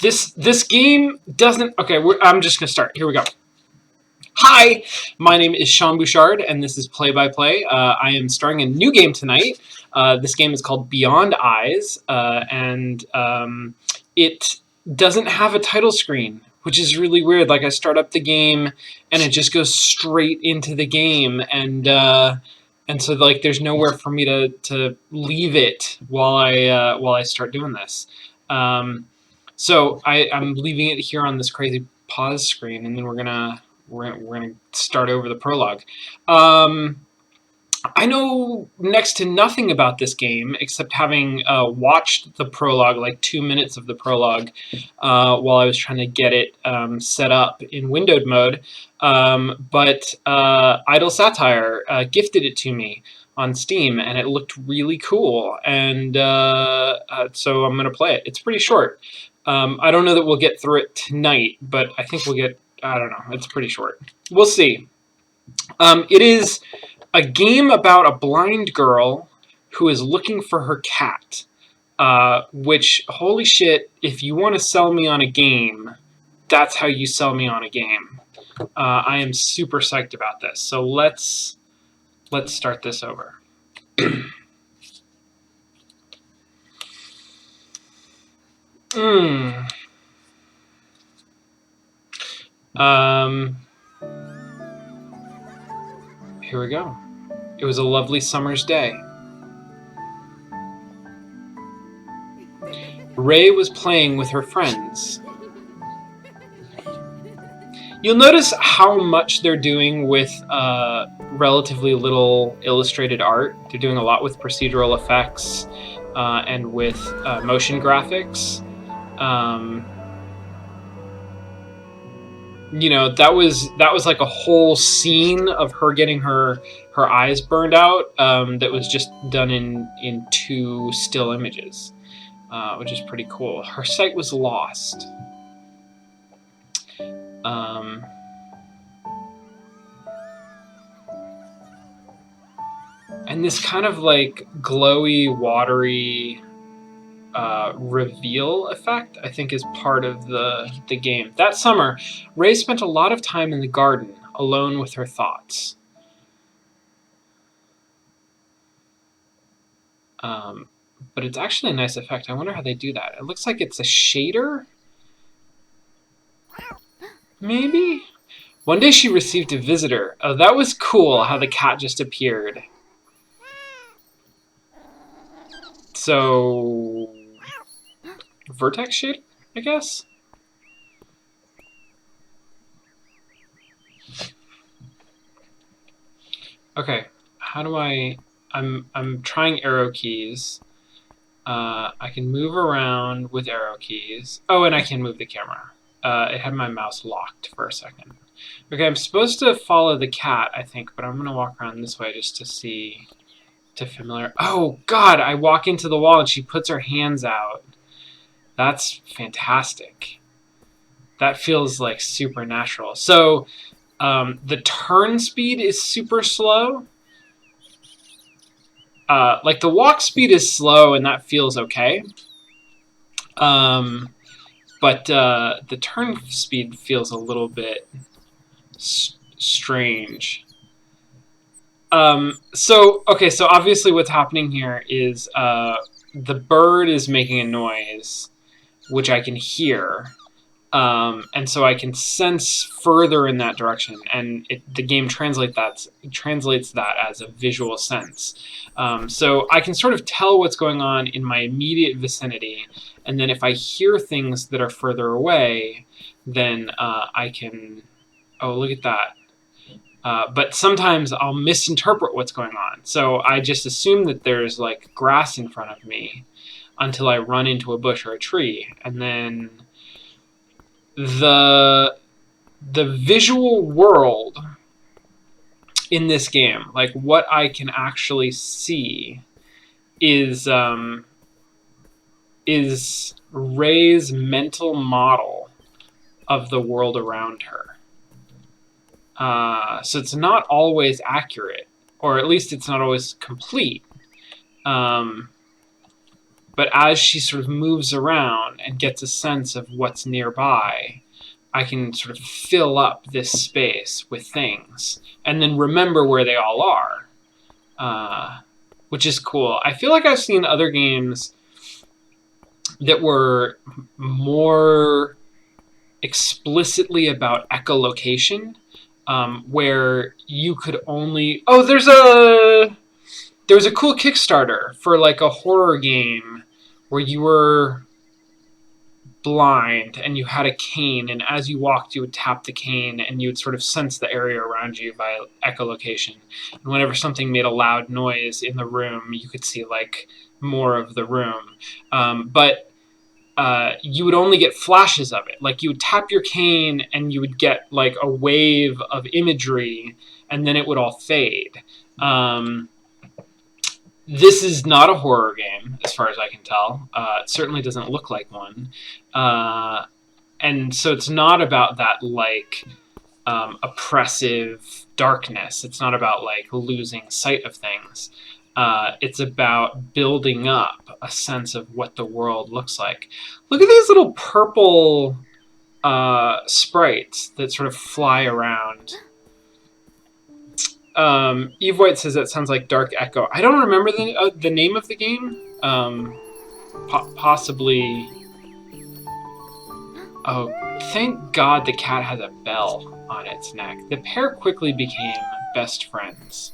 This game doesn't... Okay, I'm just going to start. Here we go. Hi, my name is Sean Bouchard, and this is Play by Play. I am starting a new game tonight. This game is called Beyond Eyes, and it doesn't have a title screen, which is really weird. Like, I start up the game, and it just goes straight into the game, and so like there's nowhere for me to leave it while I start doing this. So I'm leaving it here on this crazy pause screen, and then we're gonna start over the prologue. I know next to nothing about this game except having watched the prologue, like 2 minutes of the prologue, while I was trying to get it set up in windowed mode. But Idle Satire gifted it to me on Steam, and it looked really cool, and so I'm going to play it. It's pretty short. I don't know that we'll get through it tonight, but I think we'll get... I don't know. It's pretty short. We'll see. It is a game about a blind girl who is looking for her cat. Which, holy shit, if you want to sell me on a game, that's how you sell me on a game. I am super psyched about this. So let's start this over. Here we go. It was a lovely summer's day. Ray was playing with her friends. You'll notice how much they're doing with relatively little illustrated art. They're doing a lot with procedural effects and with motion graphics. You know, that was like a whole scene of her getting her eyes burned out that was just done in 2 still images, which is pretty cool. Her sight was lost. And this kind of like glowy, watery reveal effect, I think, is part of the game. That summer, Ray spent a lot of time in the garden, alone with her thoughts. But it's actually a nice effect. I wonder how they do that. It looks like it's a shader? Maybe? One day she received a visitor. Oh, that was cool, how the cat just appeared. So... vertex shader, I guess? Okay, how do I'm trying arrow keys. I can move around with arrow keys. Oh, and I can move the camera. It had my mouse locked for a second. Okay, I'm supposed to follow the cat, I think, but I'm going to walk around this way just to see, to familiar... Oh, God, I walk into the wall and she puts her hands out. That's fantastic. That feels like supernatural. So, the turn speed is super slow. Like, the walk speed is slow, and that feels okay. But the turn speed feels a little bit strange. So obviously what's happening here is the bird is making a noise, which I can hear. And so I can sense further in that direction, and the game translates that as a visual sense. So I can sort of tell what's going on in my immediate vicinity, and then if I hear things that are further away, then I can... Oh, look at that. But sometimes I'll misinterpret what's going on. So I just assume that there's like grass in front of me until I run into a bush or a tree, and then the visual world in this game, like what I can actually see, is Ray's mental model of the world around her. So it's not always accurate, or at least it's not always complete. But as she sort of moves around and gets a sense of what's nearby, I can sort of fill up this space with things and then remember where they all are, which is cool. I feel like I've seen other games that were more explicitly about echolocation, where you could only... Oh, there was a cool Kickstarter for like a horror game where you were blind and you had a cane, and as you walked you would tap the cane and you would sort of sense the area around you by echolocation, and whenever something made a loud noise in the room you could see like more of the room, but you would only get flashes of it. Like you would tap your cane and you would get like a wave of imagery and then it would all fade. This is not a horror game, as far as I can tell. It certainly doesn't look like one. And so it's not about that, like, oppressive darkness. It's not about, like, losing sight of things. It's about building up a sense of what the world looks like. Look at these little purple sprites that sort of fly around. Eve White says that sounds like Dark Echo. I don't remember the name of the game. Possibly... Oh, thank God the cat has a bell on its neck. The pair quickly became best friends.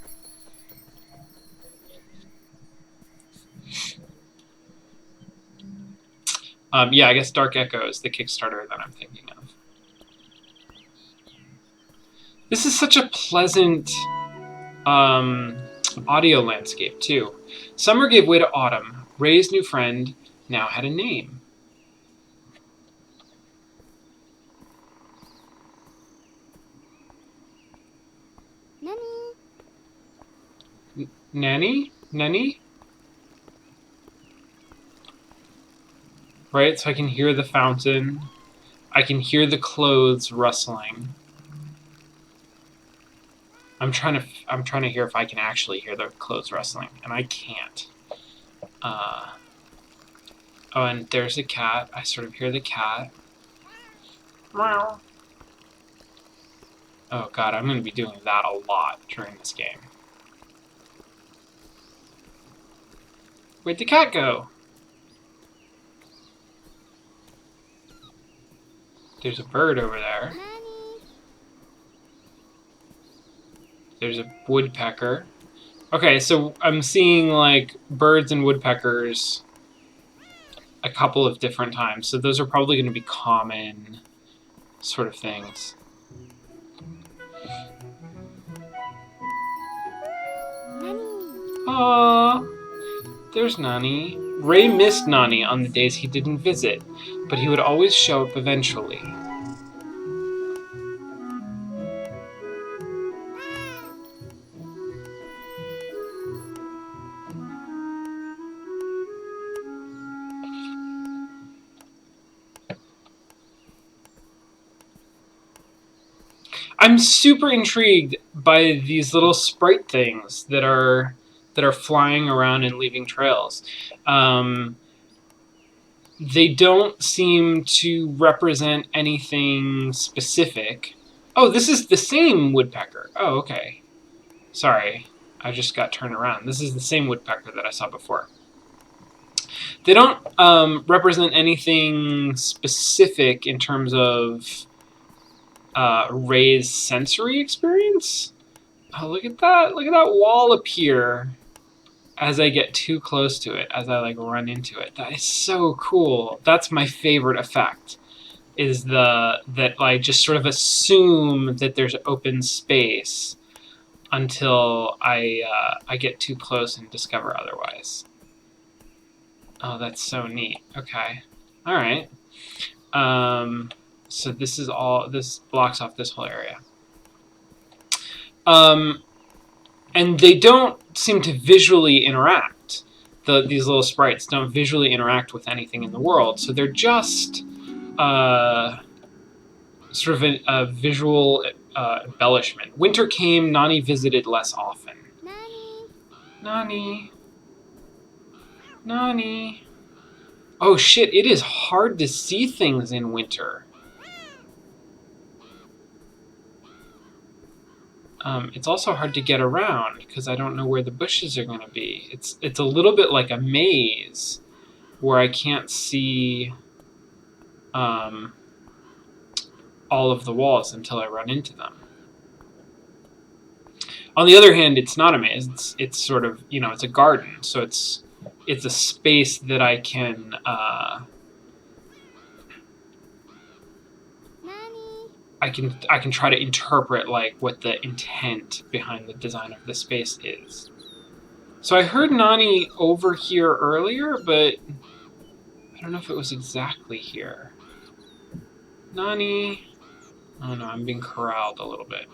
Yeah, I guess Dark Echo is the Kickstarter that I'm thinking of. This is such a pleasant audio landscape, too. Summer gave way to autumn. Ray's new friend now had a name. Nanny? Nanny? Right, so I can hear the fountain. I can hear the clothes rustling. I'm trying to hear if I can actually hear the clothes rustling, and I can't. Oh, and there's a cat. I sort of hear the cat. Meow. Oh god, I'm going to be doing that a lot during this game. Where'd the cat go? There's a bird over there. There's a woodpecker. Okay, so I'm seeing like birds and woodpeckers a couple of different times. So those are probably going to be common sort of things. Aww, there's Nani. Ray missed Nani on the days he didn't visit, but he would always show up eventually. I'm super intrigued by these little sprite things that are flying around and leaving trails. They don't seem to represent anything specific. Oh, this is the same woodpecker. Oh, okay. Sorry, I just got turned around. This is the same woodpecker that I saw before. They don't represent anything specific in terms of Ray's sensory experience. Oh, look at that! Look at that wall appear as I get too close to it, as I like run into it. That is so cool. That's my favorite effect. Is that I just sort of assume that there's open space until I get too close and discover otherwise. Oh, that's so neat. Okay, all right. So this blocks off this whole area. And they don't seem to visually interact. These little sprites don't visually interact with anything in the world, so they're just sort of a visual embellishment. Winter came, Nani visited less often. Nani. Nani. Nani. Oh shit, it is hard to see things in winter. It's also hard to get around because I don't know where the bushes are going to be. It's a little bit like a maze where I can't see all of the walls until I run into them. On the other hand, it's not a maze. It's sort of, you know, it's a garden, so it's a space that I can I can try to interpret like what the intent behind the design of the space is. So I heard Nani over here earlier, but I don't know if it was exactly here. Nani, oh no, I'm being corralled a little bit.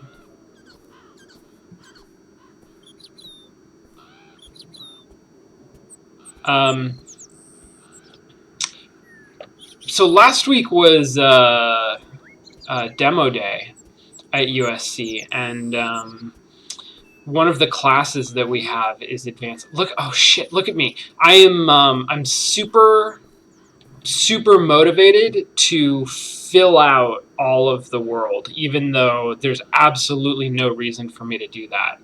So last week was demo day at USC, and one of the classes that we have is advanced. Look, oh shit! Look at me. I'm super motivated to fill out all of the world, even though there's absolutely no reason for me to do that.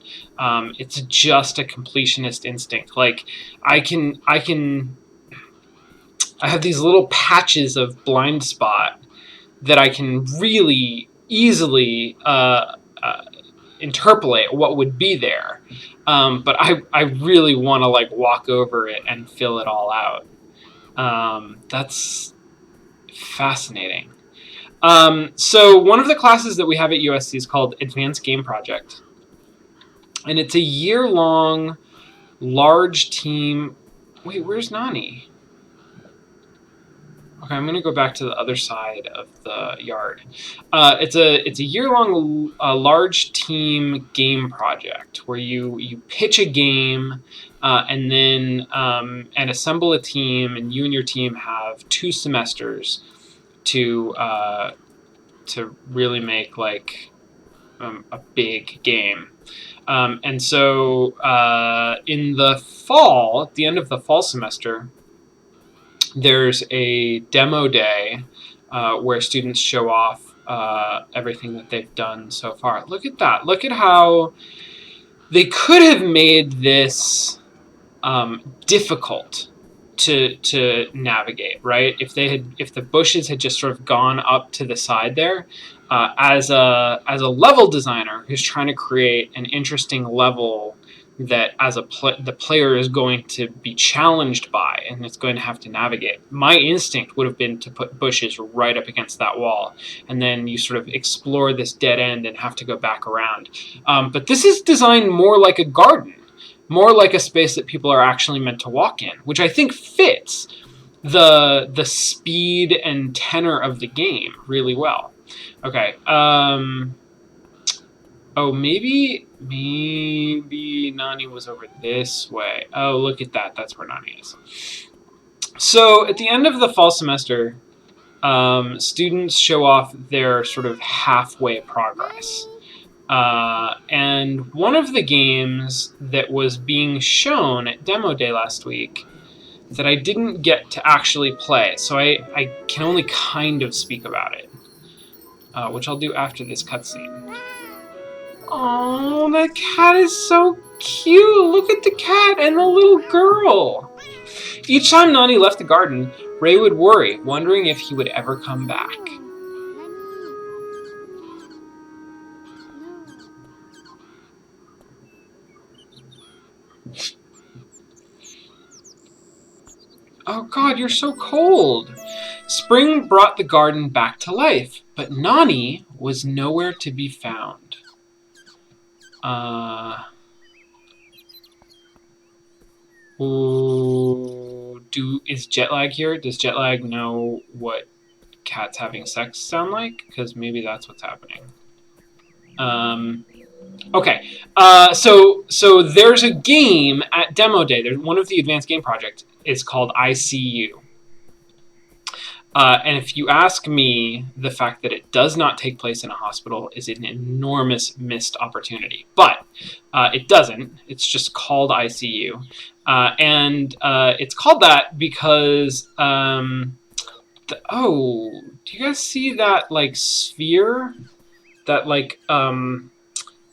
It's just a completionist instinct. Like I have these little patches of blind spot that I can really easily interpolate what would be there. But I really want to like walk over it and fill it all out. That's fascinating. So one of the classes that we have at USC is called Advanced Game Project. And it's a year-long, large team... Wait, where's Nani? Okay, I'm going to go back to the other side of the yard. It's a year-long, large team game project where you pitch a game and then and assemble a team, and you and your team have 2 semesters to really make like a big game. And so in the fall, at the end of the fall semester, there's a demo day where students show off everything that they've done so far. Look at that. Look at how they could have made this difficult to navigate, right? If the bushes had just sort of gone up to the side there, as a level designer who's trying to create an interesting level that the player is going to be challenged by and it's going to have to navigate. My instinct would have been to put bushes right up against that wall, and then you sort of explore this dead end and have to go back around. But this is designed more like a garden, more like a space that people are actually meant to walk in, which I think fits the speed and tenor of the game really well. Okay. Oh, maybe Nani was over this way. Oh, look at that. That's where Nani is. So at the end of the fall semester, students show off their sort of halfway progress. And one of the games that was being shown at demo day last week that I didn't get to actually play, so I can only kind of speak about it, which I'll do after this cutscene. Oh, that cat is so cute! Look at the cat and the little girl! Each time Nani left the garden, Ray would worry, wondering if he would ever come back. Oh god, you're so cold! Spring brought the garden back to life, but Nani was nowhere to be found. Is Jetlag here? Does Jetlag know what cats having sex sound like? Because maybe that's what's happening. Okay, so there's a game at demo day. There's one of the advanced game project is called ICU. And if you ask me, the fact that it does not take place in a hospital is an enormous missed opportunity. But it doesn't. It's just called ICU. And it's called that because, oh, do you guys see that, like, sphere? That, like,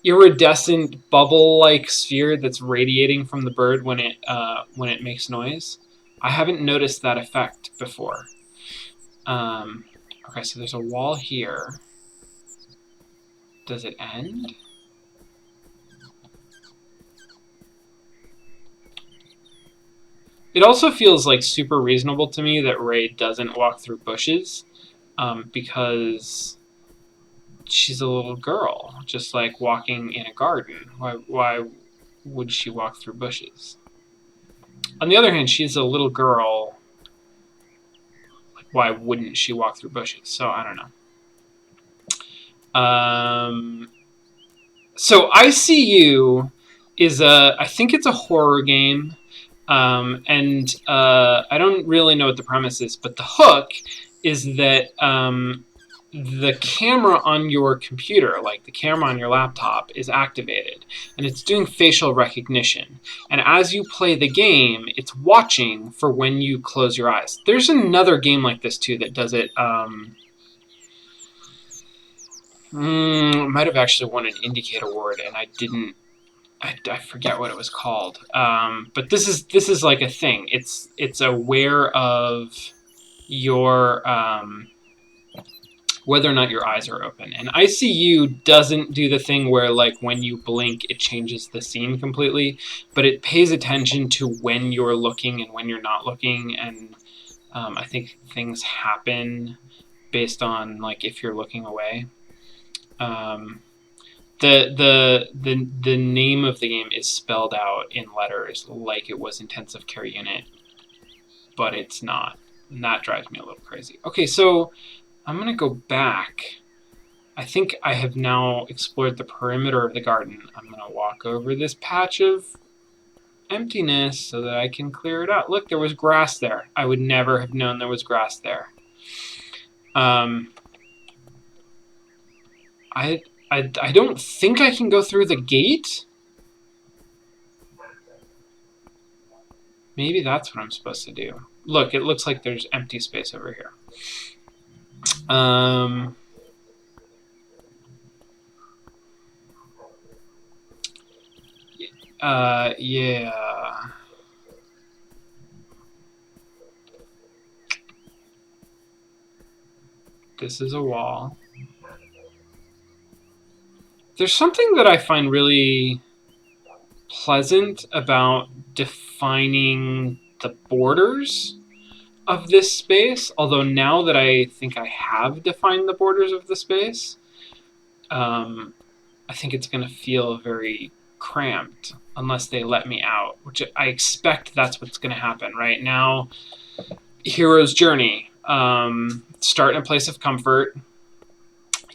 iridescent bubble-like sphere that's radiating from the bird when it makes noise? I haven't noticed that effect before. Okay, so there's a wall here. Does it end? It also feels like super reasonable to me that Ray doesn't walk through bushes, because she's a little girl, just like walking in a garden. Why would she walk through bushes? On the other hand, she's a little girl. Like, why wouldn't she walk through bushes? So I don't know. So ICU is I think it's a horror game. And I don't really know what the premise is, but the hook is that the camera on your computer, like the camera on your laptop, is activated, and it's doing facial recognition. And as you play the game, it's watching for when you close your eyes. There's another game like this too that does it. Might have actually won an Indicate Award, and I didn't. I forget what it was called. But this is like a thing. It's aware of your whether or not your eyes are open. And ICU doesn't do the thing where, like, when you blink it changes the scene completely, but it pays attention to when you're looking and when you're not looking, and I think things happen based on, like, if you're looking away. The name of the game is spelled out in letters like it was intensive care unit, but it's not. And that drives me a little crazy. Okay, so I'm going to go back. I think I have now explored the perimeter of the garden. I'm going to walk over this patch of emptiness so that I can clear it out. Look, there was grass there. I would never have known there was grass there. I don't think I can go through the gate. Maybe that's what I'm supposed to do. Look, it looks like there's empty space over here. Yeah. This is a wall. There's something that I find really pleasant about defining the borders of this space, although now that I think I have defined the borders of the space, I think it's going to feel very cramped unless they let me out, which I expect that's what's going to happen. Right now, hero's journey. Start in a place of comfort.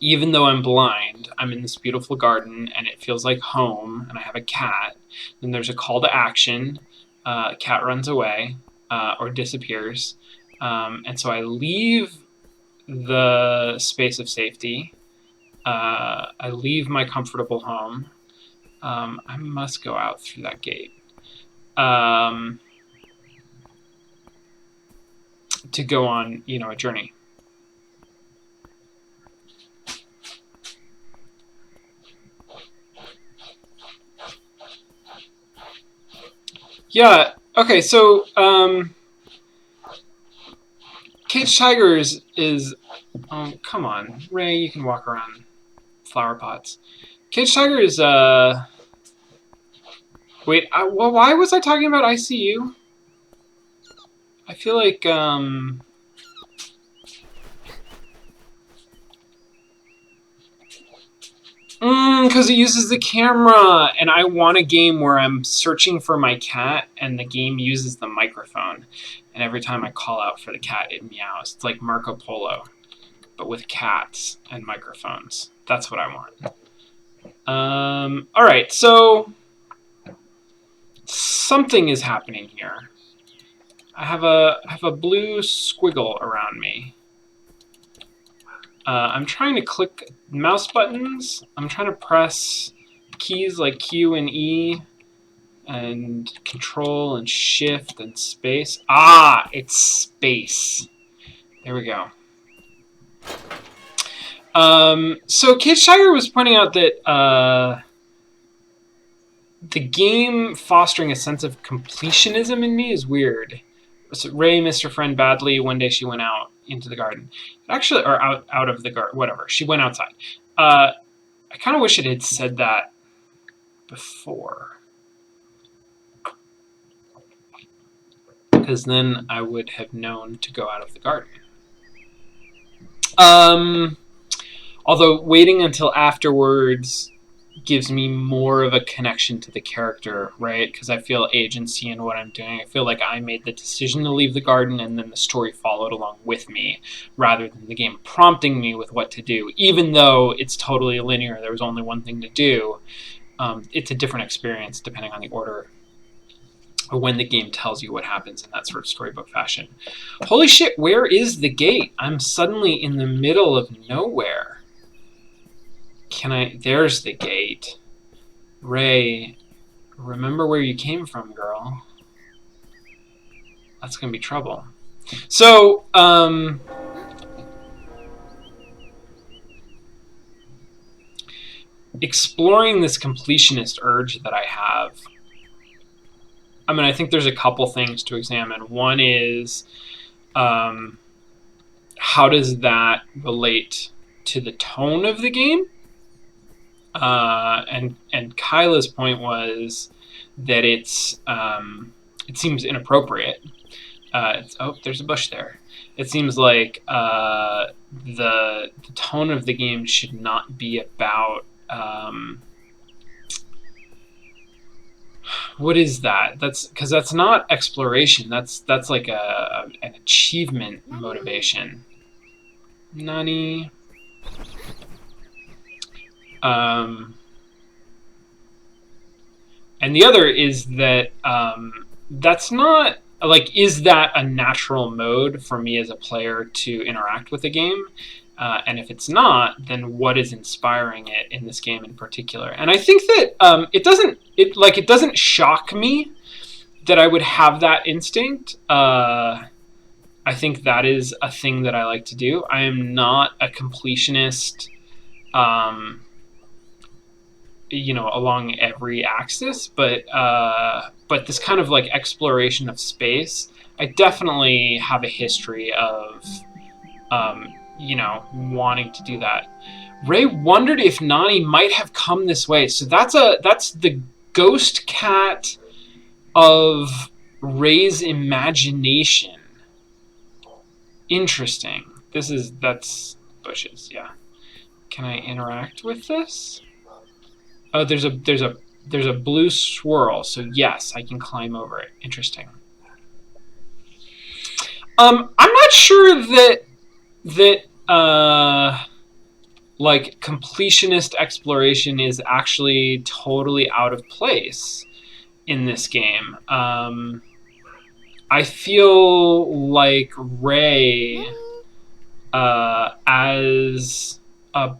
Even though I'm blind, I'm in this beautiful garden and it feels like home, and I have a cat. Then there's a call to action. Cat runs away or disappears. And so I leave the space of safety. I leave my comfortable home. I must go out through that gate. To go on, a journey. Yeah, okay, so Caged Tigers is... Oh, come on. Ray, you can walk around flower pots. Caged Tiger is... Wait, well, why was I talking about ICU? I feel like... Because it uses the camera, and I want a game where I'm searching for my cat, and the game uses the microphone. And every time I call out for the cat, it meows. It's like Marco Polo, but with cats and microphones. That's what I want. All right, so something is happening here. I have a blue squiggle around me. I'm trying to click mouse buttons. I'm trying to press keys like Q and E and Control and Shift and space. Ah, it's space. There we go. So Kate Shire was pointing out that the game fostering a sense of completionism in me is weird. So Ray missed her friend badly. One day she went out into the garden. Actually, or out of the garden, whatever. She went outside. I kind of wish it had said that before. Because then I would have known to go out of the garden. Although waiting until afterwards gives me more of a connection to the character, right? Because I feel agency in what I'm doing. I feel like I made the decision to leave the garden and then the story followed along with me, rather than the game prompting me with what to do. Even though it's totally linear, there was only one thing to do. It's a different experience depending on the order or when the game tells you what happens in that sort of storybook fashion. Holy shit, where is the gate? I'm suddenly in the middle of nowhere. There's the gate. Ray, remember where you came from, girl. That's gonna be trouble. So, exploring this completionist urge that I have, I mean, I think there's a couple things to examine. One is, how does that relate to the tone of the game? And Kyla's point was that it seems inappropriate. Oh, there's a bush there. It seems like the tone of the game should not be about what is that? That's because that's not exploration. That's like an achievement motivation. Nani. And the other is that that's not, like, is that a natural mode for me as a player to interact with the game? And if it's not, then what is inspiring it in this game in particular? And I think that it doesn't shock me that I would have that instinct. I think that is a thing that I like to do. I am not a completionist, along every axis, but this kind of like exploration of space, I definitely have a history of, wanting to do that. Ray wondered if Nani might have come this way. So that's the ghost cat of Ray's imagination. Interesting. That's bushes, yeah. Can I interact with this? Oh, there's a blue swirl, so yes, I can climb over it. Interesting. I'm not sure that like completionist exploration is actually totally out of place in this game. I feel like Ray as a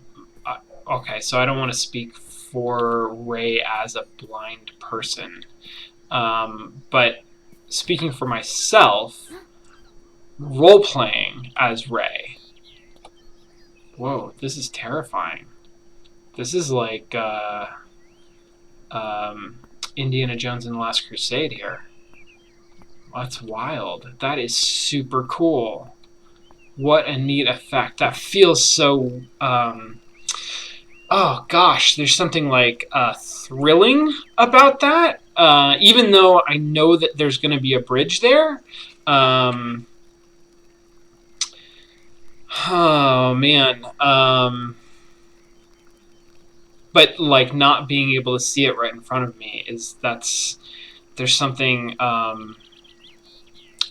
okay, so I don't want to speak for Ray as a blind person, but speaking for myself, role-playing as Ray. Whoa, this is terrifying. This is like Indiana Jones and the Last Crusade here. That's wild. That is super cool. What a neat effect. That feels so... oh gosh, there's something like thrilling about that. Even though I know that there's going to be a bridge there. Oh man. But like not being able to see it right in front of me there's something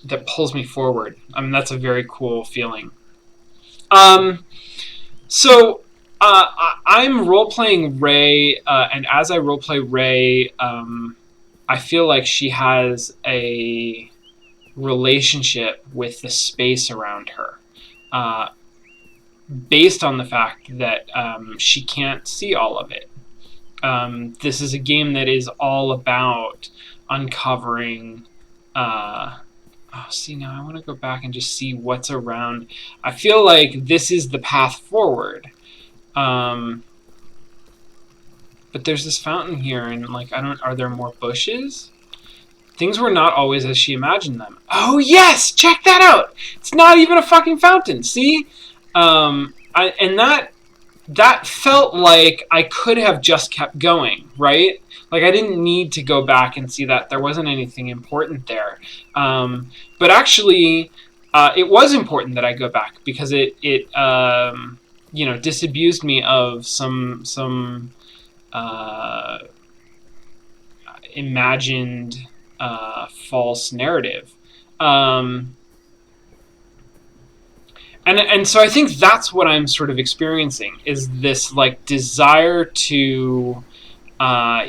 that pulls me forward. I mean, that's a very cool feeling. So I'm role-playing Ray, and as I role-play Ray, I feel like she has a relationship with the space around her, based on the fact that she can't see all of it. This is a game that is all about uncovering. See, now I want to go back and just see what's around. I feel like this is the path forward. But there's this fountain here, and like, are there more bushes? Things were not always as she imagined them. Oh yes, check that out. It's not even a fucking fountain. See, and that felt like I could have just kept going, right? Like I didn't need to go back and see that. There wasn't anything important there. But actually, it was important that I go back because it disabused me of some imagined false narrative. And so I think that's what I'm sort of experiencing, is this like desire to, I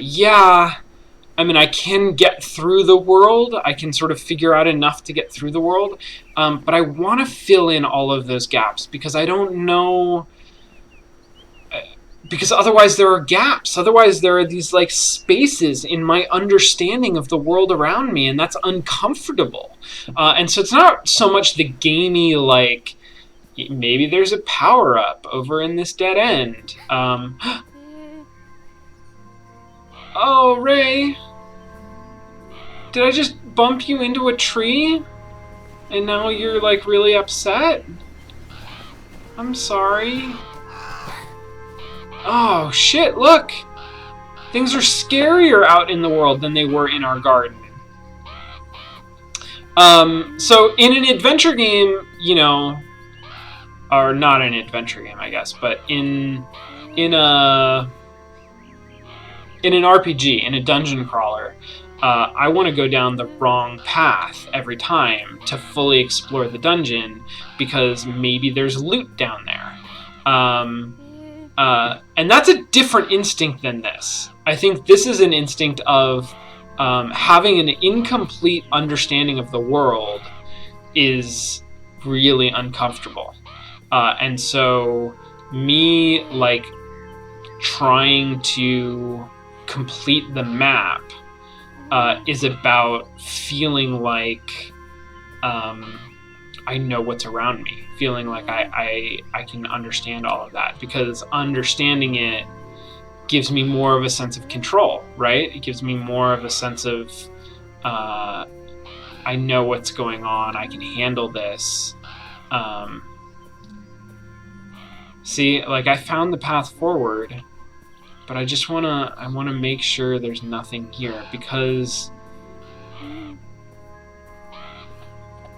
mean, I can get through the world. I can sort of figure out enough to get through the world. But I want to fill in all of those gaps because I don't know. Because otherwise there are gaps. Otherwise there are these like spaces in my understanding of the world around me, and that's uncomfortable. And so it's not so much the gamey like, maybe there's a power up over in this dead end. Oh, Ray. Did I just bump you into a tree? And now you're like really upset? I'm sorry. Oh shit, look! Things are scarier out in the world than they were in our garden. So in an adventure game, or not an adventure game, I guess, but in an RPG, in a dungeon crawler, I want to go down the wrong path every time to fully explore the dungeon because maybe there's loot down there. And that's a different instinct than this. I think this is an instinct of having an incomplete understanding of the world is really uncomfortable. And so me, like, trying to complete the map is about feeling like I know what's around me. Feeling like I can understand all of that, because understanding it gives me more of a sense of control, right? It gives me more of a sense of I know what's going on, I can handle this. See, like I found the path forward, but I wanna make sure there's nothing here, because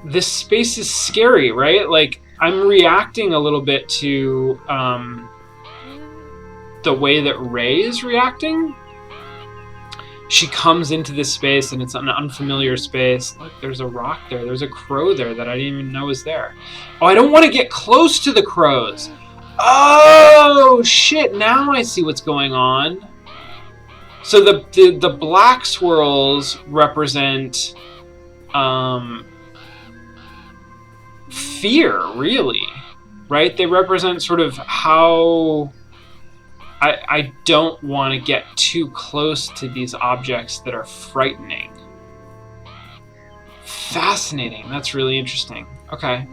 this space is scary, right? Like, I'm reacting a little bit to the way that Ray is reacting. She comes into this space and it's an unfamiliar space. Look, there's a rock there. There's a crow there that I didn't even know was there. Oh, I don't want to get close to the crows. Oh, shit. Now I see what's going on. So the black swirls represent fear, really, right? They represent sort of how I don't want to get too close to these objects that are frightening. Fascinating. That's really interesting. Okay.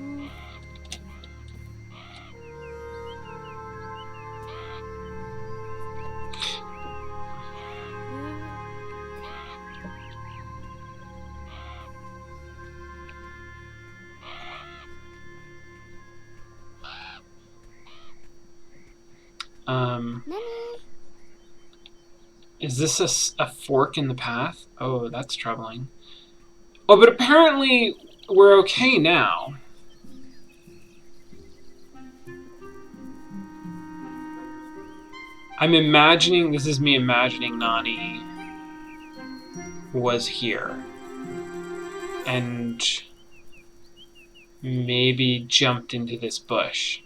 Is this a fork in the path? Oh, that's troubling. Oh, but apparently we're okay now. I'm imagining, this is me imagining Nani was here. And maybe jumped into this bush.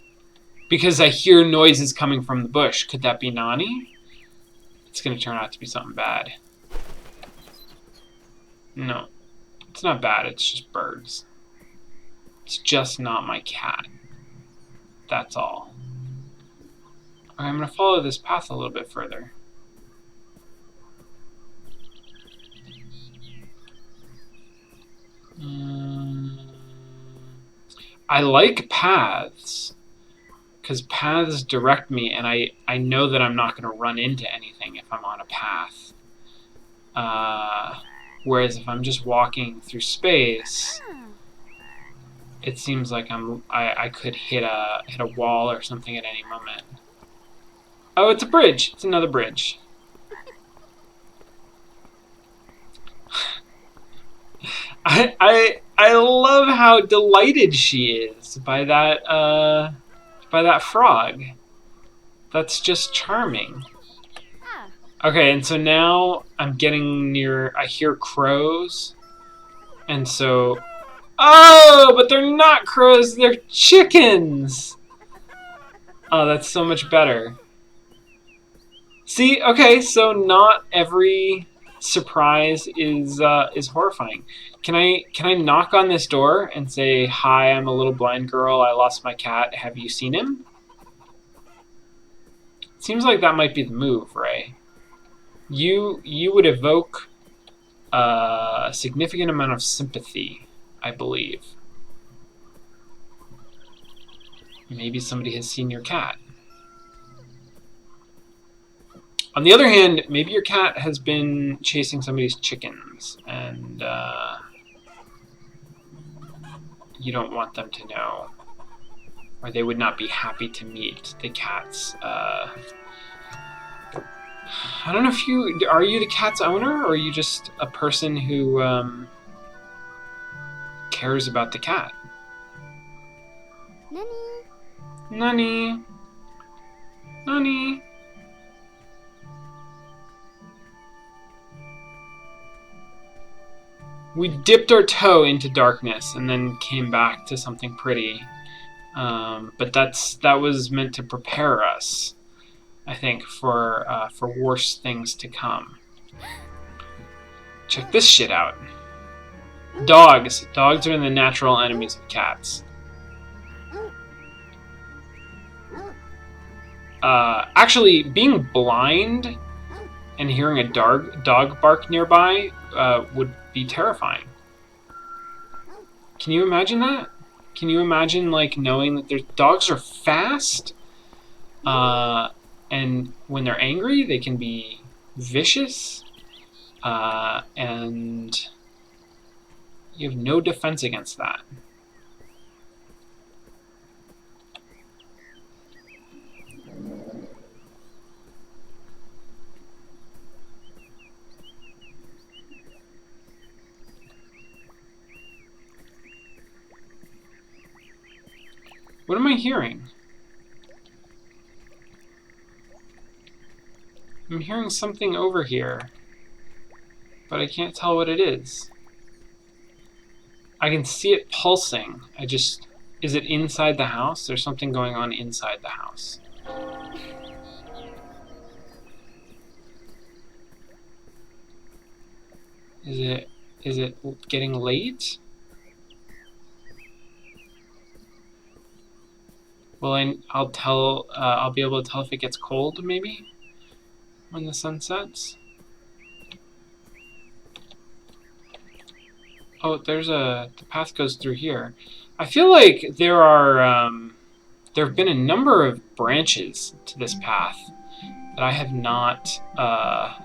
Because I hear noises coming from the bush. Could that be Nani? It's going to turn out to be something bad. No. It's not bad, it's just birds. It's just not my cat. That's all. Okay, I'm going to follow this path a little bit further. I like paths, because paths direct me, and I know that I'm not going to run into anything if I'm on a path. Whereas if I'm just walking through space, it seems like I could hit a wall or something at any moment. Oh, it's a bridge. It's another bridge. I love how delighted she is by that frog. That's just charming. Okay, and so now I'm getting near. I hear crows, and so. Oh, but they're not crows. They're chickens. Oh, that's so much better. See, okay, so not every surprise is horrifying. Can I knock on this door and say, "Hi, I'm a little blind girl. I lost my cat. Have you seen him?" Seems like that might be the move, right? You would evoke a significant amount of sympathy, I believe. Maybe somebody has seen your cat. On the other hand, maybe your cat has been chasing somebody's chickens, and you don't want them to know, or they would not be happy to meet the cat's. I don't know if are you the cat's owner, or are you just a person who cares about the cat? Nani? Nani? We dipped our toe into darkness and then came back to something pretty. But that was meant to prepare us, I think, for worse things to come. Check this shit out. Dogs. Dogs are the natural enemies of cats. Actually, being blind and hearing a dog bark nearby would be terrifying. Can you imagine that? Can you imagine, like, knowing that dogs are fast, and when they're angry, they can be vicious, and you have no defense against that. What am I hearing? I'm hearing something over here, but I can't tell what it is. I can see it pulsing. Is it inside the house? There's something going on inside the house. Is it getting late? Well, I'll be able to tell if it gets cold, maybe, when the sun sets. Oh, the path goes through here. I feel like there have been a number of branches to this path that I have not, that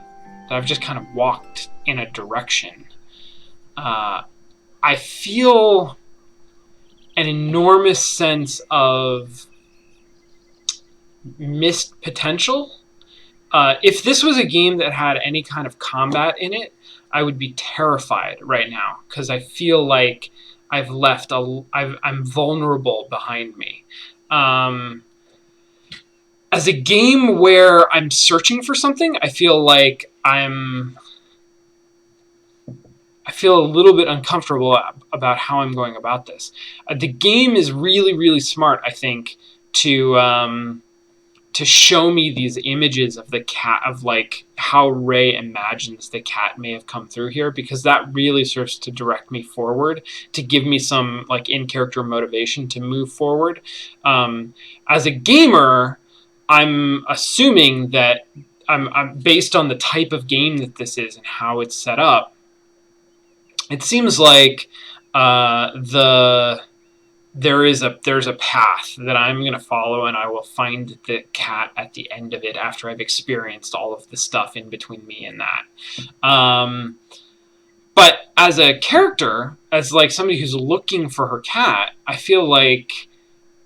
I've just kind of walked in a direction. I feel an enormous sense of missed potential. If this was a game that had any kind of combat in it, I would be terrified right now, because I feel like I've left I'm vulnerable behind me. As a game where I'm searching for something, I feel like I feel a little bit uncomfortable about how I'm going about this. The game is really, really smart, I think, to to show me these images of the cat, of like how Ray imagines the cat may have come through here, because that really serves to direct me forward, to give me some like in-character motivation to move forward. As a gamer, I'm assuming that I'm based on the type of game that this is and how it's set up. It seems like there's a path that I'm going to follow, and I will find the cat at the end of it after I've experienced all of the stuff in between me and that. But as a character, as like somebody who's looking for her cat, I feel like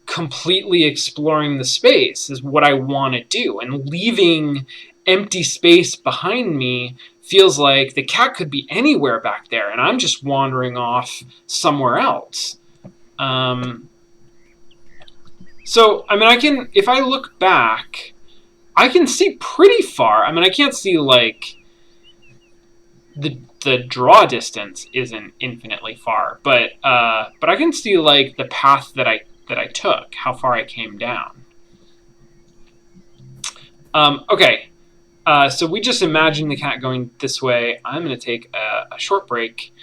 completely exploring the space is what I want to do, and leaving empty space behind me feels like the cat could be anywhere back there, and I'm just wandering off somewhere else. So, I mean, if I look back, I can see pretty far. I mean, I can't see, like, the draw distance isn't infinitely far, but I can see, like, the path that I took, how far I came down. Okay, so we just imagined the cat going this way. I'm going to take a short break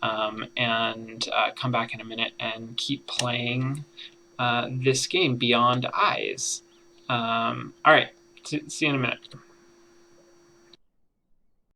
and come back in a minute and keep playing this game, Beyond Eyes. All right, see you in a minute.